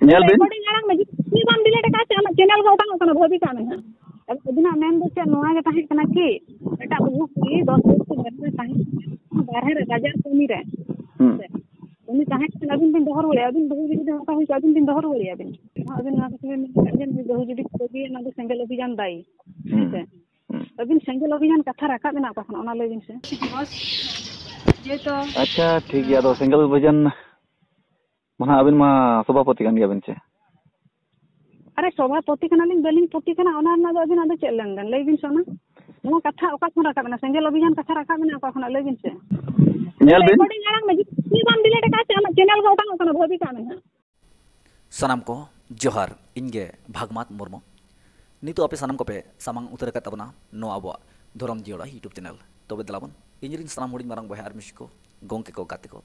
nyal bin recording alang me ni bam delete ka se amak channel ko utang kana bhobi ka men ha abina men do che noa ge tahe kana ki eta buhu ki 10 दिन से घर में tahe बाहर बाजार कमी रे उनी tahe kana abin bin dohor wale abin buhu jidi ka hui abin bin dohor wale abin na ke men kajen buhu jidi ko bi na do single अभियान dai abin single अभियान katha rakab mena ko khana ona lay bin se je to अच्छा ठीक गया तो single भजन मना अबिन मा सभापति kan gaya bin che अरे सभापति kana ling beling poti kana ona na do abin ado chel len den lay bin sona no katha oka khona rakab mena single अभियान katha rakab mena ko khana lay bin se nyal bin recording alang me ni bam delete ka se amak channel ko utang kana bhobi ka men ha sanam ko johar inge bhagmat murmo nitu ape sanam ko pe samang utar ka tabna no abo dhorom jiola youtube channel tobe dalabon injirin sanam huding marang boy armis ko gongke ko gate ko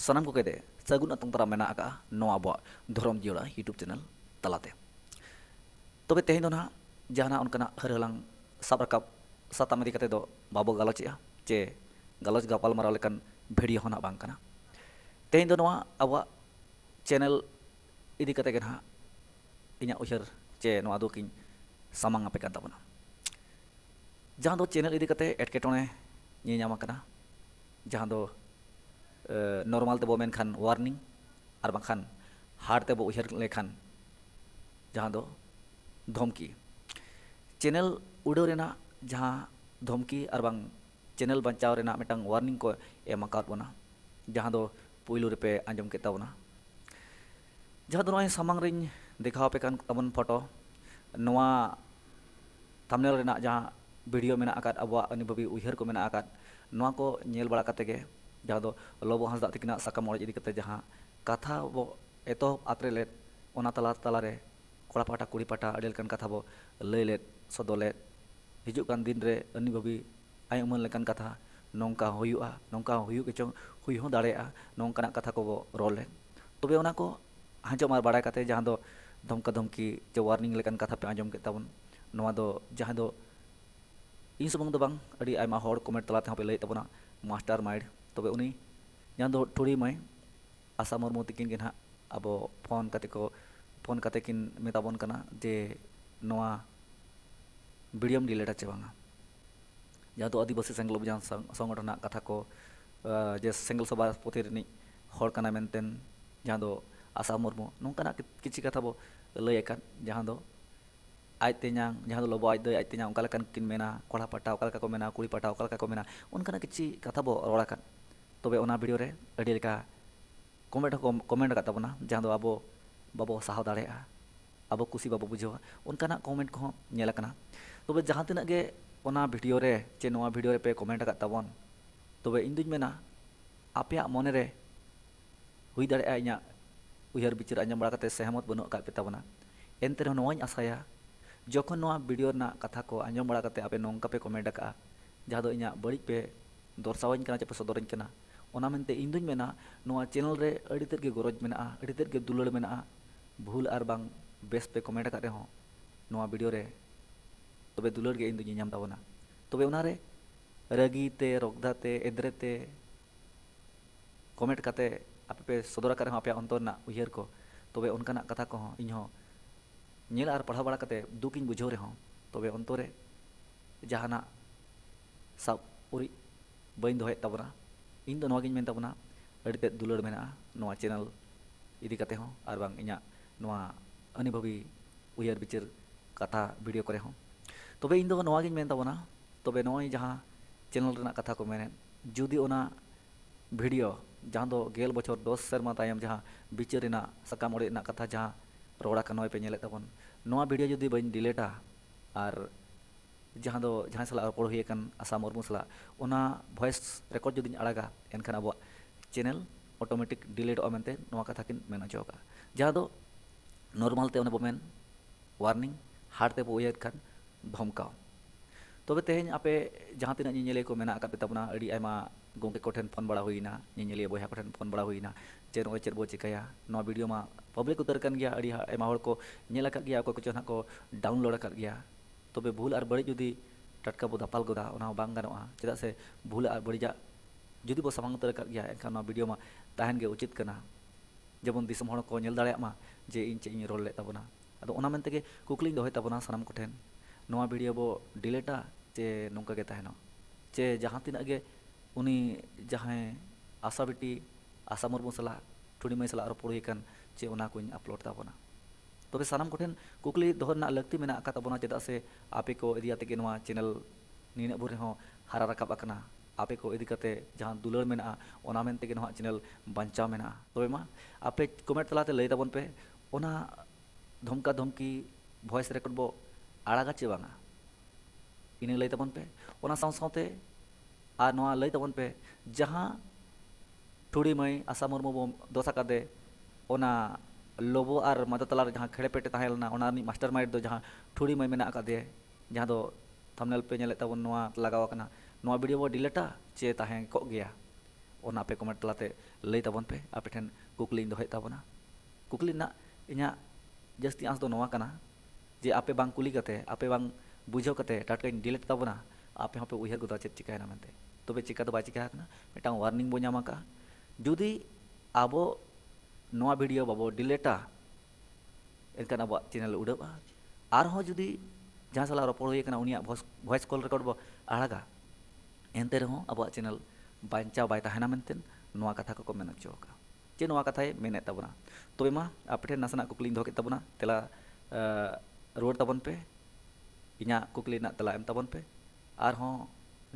sanam ko kede sagun atong tara mena aka no abo dhorom jiola youtube channel talate tobe tehin dona jahana onkana harhalang sabrakap satam idi kate do babo galochia che galoch gapal maral kan video hona bang kana tehin do noa abo channel idi kate kan ha inya usher che no ado kin samang ape kan tabona jahan do channel idi kate etketone ni nyama kana jahan do normal te bo men khan warning ar bang khan hard te bo usher lekhan jahan do धमकी channel उड़ो रेना जहाँ धमकी और बांग channel बचाव Raina मिटंग warning को M आकाद बना जहाँ दो पुइलु रे पे आंजम के तबना जहाँ दो नोय सामंग रिन दिखाव पे कान तबन फोटो नोआ थंबनेल रेना जहाँ वीडियो मेना आकाद अबवा अनुभवी उहर को मेना आकाद नोआ को नेल बड़ा कते के जहाँ दो लोबो हंसदा तिकना साकाम ओळे इदी कते जहाँ कथा बो एतो आत्रे लेट ओना तला तला रे कोड़ा पाटा कुड़ी पाटा अडेलकन कथा बो लैलेट सदोलेट हिजुक कान दिन रे अनि बबी आय उमन लेकन कथा नोंका हुयुआ नोंका हुयु के चों हुय हो दाड़ेआ नोंकाना कथा को बो रोले तबे ओना को हाजो मार बाड़ाय काते जहां दो धमका धमकी जे वार्निंग लेकन कथा पे आंजम के ताबन नोआ दो जहां दो इन सबंग दो बांग अडी आयमा हॉर कमेंट तलाते पे लay ताबना मास्टर माइंड तबे उनी जहां दो थोड़ी मय आशा मुर्मू तिकिन के ना अब फोन कते किन मेताबन कना जे नोआ वीडियो डिलीट आचे बांगा जहाँ तो आदिवासी सेंगल अभियान संगठन कथा को जे सेंगल सभापति रिनी हर कना मेनतेन जहाँ दो आशा मुर्मू नोंकाना किछि कथा बो लय एकान जहाँ दो आज तेन्यां जहाँ दो लोबो आज दो आज तेन्यां उनका लेकन किन मेना कोड़ा पटा उनका को मेना कुड़ी पटा उनका को मेना उनकाना किछि कथा बो रोड़ा कान तबे ओना वीडियो रे अडी लेका कमेंट का तबना जहाँ दो आबो बाबो साहब दाड़ेआ अब कुसी बाबो बुझेवा उनकाना कमेंट को नेलकना तबे जहाँ तिना गे ओना वीडियो रे चे नोआ वीडियो रे पे कमेंट का तबन तबे इन दुज मेना आपेया मने रे हुई दाड़ेआ इना उहर बिचार आंजम बड़ा कते सहमत बनो का पे तबना एनते रे नोआñ आसाया जखन नोआ वीडियो ना कथा को आंजम बड़ा कते आपे नोंका पे कमेंट का जहाँ दो इना बड़ी पे दर्शावñ कना चे पे सदरñ कना ओना मेनते इन दुज मेना नोआ चैनल रे अड़ी तेर गे गरज मेना अड़ी तेर गे दुलड़ मेना भूल और बांग बेस पे कमेंट का हो नोआ वीडियो रे तबे दुलड़ गे इन दुज नाम ताबना तबे ओना रे रगीते रगदाते एद्रेते कमेंट काते आपे पे सदर का आपे अंतर ना उहर को तबे उनकाना कथा को इन हो नेल और पढ़ा बड़ा काते दुकिन बुझो रे हो तबे अंतरे जहाना सब उरी बइन दोहे ताबना इन दो नोगिन मेन ताबना अड़ी ते दुलड़ मेना नोआ चैनल इदी कते हो और बांग इना नोआ अनुभवी उहर बिचार कथा वीडियो करे हो तबे इन दो नोगिन मेन ताबना तबे नोई जहां चैनल रेना कथा को मेने जुदी ओना वीडियो जहां दो गेल बछर 10 शर्मा तायम जहां बिचार रेना सकाम ओड़े ना कथा जहां रोड़ा का नोय पे नेले ताबन नोआ वीडियो जुदी बइन डिलीटा और जहाँ दो जहाँ सला रपड़ हुई कान आशा मुर्मू सला ओना वॉइस रिकॉर्ड जुदी आड़ागा एनखान अब चैनल ऑटोमेटिक डिलीट मेनते नोआ कथा किन मेन अचोका जहाँ दो नॉर्मल ते बो मेन वार्निंग हार्ड ते बो उयर खान धमकाव तबे तेहें आपे जहाँ तीना निनेले को मेना आकाद पे ताबना अड़ी आयमा गोंके कोठेन फोन बड़ा हुईना निनेले बया कोठेन फोन बड़ा हुईना जे नोय चेर बो चिकाया नोआ वीडियो मा पब्लिक उतर कान गया अड़ी आयमा हर को नेल आकाद गया को चोना को डाउनलोड आकाद गया तबे भूल और बड़ी जुदी टटका बो दापाल गोदा ओना बांग गानोआ चेदा से भूल और बड़ीजा जुदी बो सामांग उतर आकाद गया एनखान नोआ वीडियो मा ताहेन गे उचित कना जेबन दिसम हड़ को नेल दाड़ेया मा जे इन चे इन रोल ले ताबोना अदो ओना मेन तेगे कुकली दोहय ताबोना सानाम को ठेन नोआ वीडियो बो डिलीटा चे नोंका गे ताहेनो चे जहां तिना गे उनी जहां आशा बेटी आशा मुर्मू सला ठुडी मई सला रोपड़ हुई चे ओना कुछ अपलोड ताबोना तबे सानाम को ठेन कुकली दोहर ना लगती मेना का ताबोना चेदा से आपे को इदिया तेगे नोआ चैनल नीना बुरे हो हारा रकाब अकना आपे को इदी कते जहां दुलर मेना ओना मेन तेगे नोआ चैनल बंचाव मेना तबे मा आपे कमेंट तलाते लई ताबोन पे ओना धमका धमकी वॉइस रेकॉर्ड बो आड़ागा चे बांगा इने लई ताबोन पे ओना साव सावते आ नोआ लई ताबोन पे जहां ठुडी मई आशा मुर्मू बो दोसा कादे ओना लोबो और मदद तलार जहां खेड़े पेटे ताहेलना ओना नि मास्टर माइंड दो जहां ठुडी मई मेना कादे जहां दो थंबनेल पे नेले ताबोन नोआ लगाव कना नोआ वीडियो बो डिलीटा चे ताहे को गया ओना पे कमेंट तलाते लई ताबोन पे आपे ठेन कुकली दोहय ताबोना कुकली ना इना जस्ती आंस दो नोआ कना जे आपे बांग कुली कते आपे बांग बुझाव कते टाटका डिलीट ताबोना आपे हपे उयहर गोदा चेत चिकायना मेनते तबे चिका दो बाय चिका कना मिटांग वार्निंग बो ᱧᱟᱢ ᱟᱠᱟ जुदी आबो नोआ वीडियो बाबो डिलीटा एनकान आबो चैनल उड़ाबा आर हो जुदी जहां सला रोपड़ हुई कना उनिया वॉइस कॉल रिकॉर्ड बो आड़ागा एनते रहो आबो चैनल बांचा बाय ताहेना मेनतेन नोआ कथा को मेन चोका चे नोआ कथाय मेने ताबोना तबे मा आपे नासना कुकली दो के ताबोना तेला रोड ताबोन पे इना कुकली ना तला एम ताबोन पे आर हो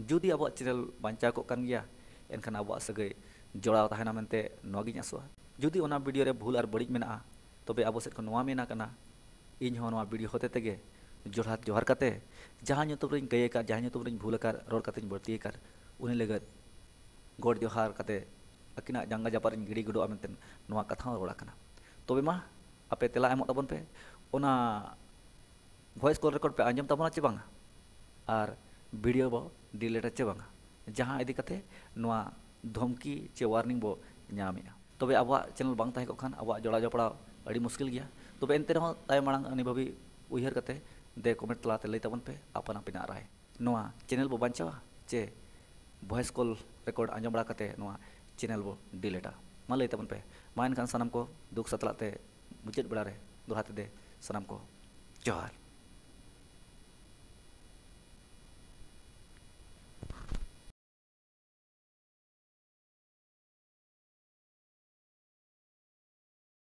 जुदी आबो चैनल बांचा को कान गया एनखान आबो सगै जोड़ाव ताहेना मेनते नोगिन आसोआ जुदी ओना वीडियो रे भूल और बड़िज मेना तबे आबो सेट को नोआ मेना कना इन हो नोआ वीडियो होते तेगे जोड़हात जोहार कते जहां ᱧᱩᱛᱩᱢ ᱨᱤᱧ ᱜᱟᱹᱭ ᱟᱠᱟᱫ ᱡᱟᱦᱟᱸ ᱧᱩᱛᱩᱢ ᱨᱤᱧ ᱵᱷᱩᱞ ᱟᱠᱟᱫ ᱨᱚᱲ ᱠᱟᱛᱮᱧ ᱵᱟᱹᱲᱛᱤ ᱟᱠᱟᱫ ᱩᱱᱤ ᱞᱟᱹᱜᱤᱫ ᱜᱚᱰ ᱡᱚᱦᱟᱨ ᱠᱟᱛᱮ ᱟᱹᱠᱤᱱᱟᱜ ᱡᱟᱸᱜᱟ ᱡᱟᱯᱟᱜ ᱨᱤᱧ ᱜᱤᱰᱤ ᱜᱚᱰᱚᱜᱼᱟ ᱢᱮᱱᱛᱮ ᱱᱚᱣᱟ ᱠᱟᱛᱷᱟ ᱦᱚᱸ ᱨᱚᱲ ᱟᱠᱟᱱᱟ ᱛᱚᱵᱮ ᱢᱟ ᱟᱯᱮ ᱛᱮᱞᱟ ᱮᱢᱚᱜ ᱛᱟᱵᱚᱱ ᱯᱮ ᱚᱱᱟ ভয়েস কল রেকর্ড पे आंजम ताबोना चे बांगा और वीडियो बो डिलीट चे बांगा जहां इदी कते नोआ धमकी चे वार्निंग बो ᱧᱟᱢᱮᱜᱼᱟ तबे आबवा चैनल बांग ताहे को खान आबवा जोड़ा जपड़ा अड़ी मुश्किल गया तबे एनते रहो ताय मांग अनिभावी उयहर कते दे कमेंट तलाते लई ताबन पे आपना पिना राय नोआ चैनल बो बांचावा चे वॉइस कॉल रेकॉर्ड आंजम बड़ा कते नोआ चैनल बो डिलीटा मा लई ताबन पे मा एनखान सनम को दुख सतलाते मुचाद बेड़ा रे दोहाते दे सनम को जोहार।